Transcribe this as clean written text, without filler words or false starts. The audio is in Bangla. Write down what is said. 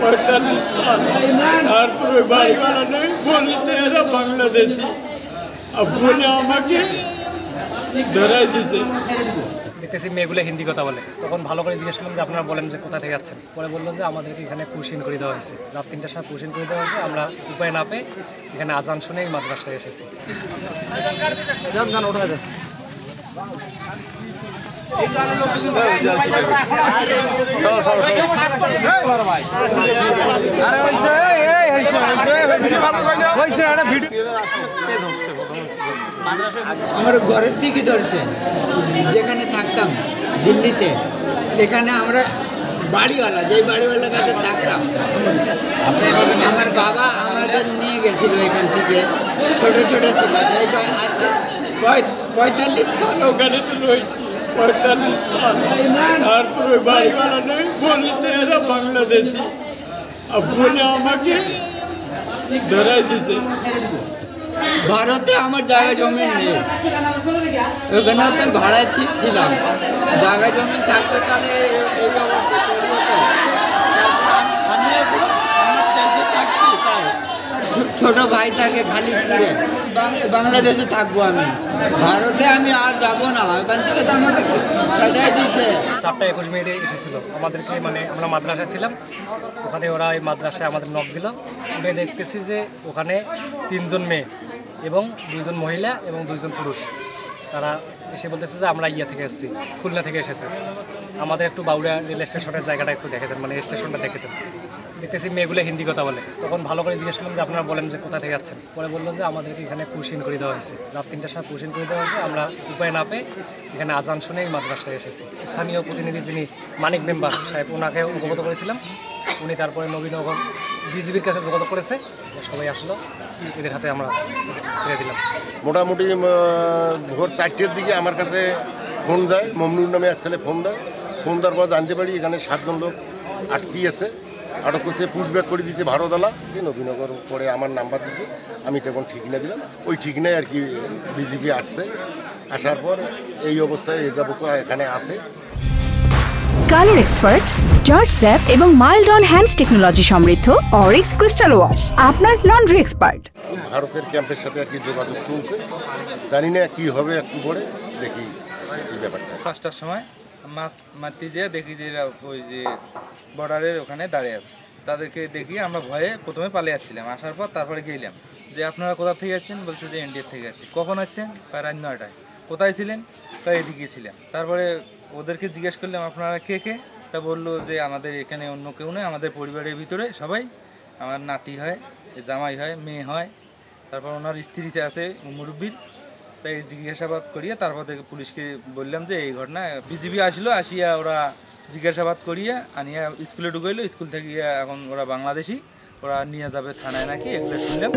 45 साल আর পুরো বাড়িওয়ালা নেই, বলতে এরা বাংলাদেশি। বলে আমাকে ধরাই দিতে। দেখতেছি মেয়েগুলো হিন্দি কথা বলে, তখন ভালো করে জিজ্ঞেস করলাম যে আপনারা বলেন যে কোথা থেকে যাচ্ছেন। পরে বললো যে আমাদেরকে এখানে পুশিন করে দেওয়া হয়েছে, রাত 3টার সময় পুশিন করে দেওয়া হয়েছে। আমরা উপায় না পেয়ে এখানে আজান শুনে এই মাদ্রাসায় এসেছি। আমার ঘরের থেকে ধরছে, যেখানে থাকতাম দিল্লিতে, সেখানে আমরা বাড়িওয়ালা, যেই বাড়িওয়ালার কাছে থাকতাম, আমার বাবা আমাদের নিয়ে গেছিল এখান থেকে। ছোট ছোট ছিল, আজকে 45 সাল ওখানে তো রয়েছি, 45 সাল আর পুরো বাড়িওয়ালা নেই, বলতে এরা বাংলাদেশি। বলে আমাকে ধরাই দিতে। ভারতে আমার জায়গা জমি নেই, ওখানে তো ভাড়ায় ছিলাম। জায়গা জমি থাকতো তাহলে এই অবস্থা চলতো। আমি থাকতে চাই, ছোট ভাই থাকে খালিশপুরে, বাংলাদেশে থাকবো আমি। ভারতে আমি আর যাব না, ওখান থেকে তো আমাকে সাজাই দিয়েছে। 4:21 এসেছিল আমাদেরকে, মানে আমরা মাদ্রাসায় ছিলাম, ওখানে ওরা এই মাদ্রাসায় আমাদের নক দিল। উঠে দেখতেছি যে ওখানে 3 জন মেয়ে এবং 2 জন মহিলা এবং 2 জন পুরুষ। তারা এসে বলতেছে যে আমরা ইয়া থেকে এসেছি, খুলনা থেকে এসেছে, আমাদের একটু বাউড়া রেল স্টেশনের জায়গাটা একটু দেখে দেন, মানে স্টেশনটা দেখে দেন। দেখতেছি মেয়েগুলো হিন্দি কথা বলে, তখন ভালো করে জিজ্ঞেস করলাম যে আপনারা বলেন যে কোথা থেকে যাচ্ছেন। পরে বললো যে আমাদেরকে এখানে পুশিন করে দেওয়া হয়েছে, রাত 3টার সময় পুশিন করে দেওয়া হয়েছে। আমরা উপায় না পেয়ে এখানে আজান শুনে এই মাদ্রাসায় এসেছি। স্থানীয় প্রতিনিধি যিনি মানিক মেম্বার সাহেব, ওনাকে অবগত করেছিলাম। উনি তারপরে নবীনগর বিজিবির কাছে যোগাযোগ করেছে, সবাই আসলো, এদের হাতে আমরা ছেড়ে দিলাম। মোটামুটি ভোর 4টের দিকে আমার কাছে ফোন যায়, মমনুর নামে এক ছেলে ফোন দেয়। ফোন দেওয়ার পর জানতে পারি এখানে 7 জন লোক আটকিয়েছে, আটক করছে, পুশব্যাক করে দিয়েছে ভারতওয়ালা। নবীনগর পরে আমার নাম্বার দিয়েছে, আমি তখন ঠিকানা দিলাম। ওই ঠিকানায় আর কি বিজিবি আসছে। আসার পর এই অবস্থায় এ যাবত এখানে আসে। কালার এক্সপার্ট, জর্জ স্যাপ এবং মাইল্ড অন হ্যান্ডস টেকনোলজি সমৃদ্ধ অরিক্স ক্রিস্টাল ওয়াশ আপনার লন্ড্রি এক্সপার্ট। ভারতের ক্যাম্পের সাথে আর কি যোগাযোগ চলছে, জানি না কি হবে, একটু পরে দেখি এই ব্যাপারটা। 5টার সময় মাছ মারতে যেয়ে দেখি যে ওই যে বর্ডারের ওখানে দাঁড়িয়ে আছে। তাদেরকে দেখি আমরা ভয়ে প্রথমে পালিয়ে আসছিলাম। আসার পর তারপরে গেলাম যে আপনারা কোথা থেকে যাচ্ছেন, বলছে যে ইন্ডিয়ার থেকে যাচ্ছি। কখন আসছেন? প্রায় রাত 9টায়। কোথায় ছিলেন? তাই এদিকে ছিলাম। তারপরে ওদেরকে জিজ্ঞেস করলাম আপনারা কে কে, তা বললো যে আমাদের এখানে অন্য কেউ নেই, আমাদের পরিবারের ভিতরে সবাই আমার নাতি হয়, জামাই হয়, মেয়ে হয়, তারপর ওনার স্ত্রী আছে মুরব্বীর। তাই জিজ্ঞাসাবাদ করিয়ে তারপর থেকে পুলিশকে বললাম যে এই ঘটনা। বিজিবি আসলো, আসিয়া ওরা জিজ্ঞাসাবাদ করিয়ে আনিয়া স্কুলে ঢুকাইলো। স্কুল থেকে এখন ওরা বাংলাদেশি, ওরা নিয়ে যাবে থানায় নাকি, এগুলো শুনলাম।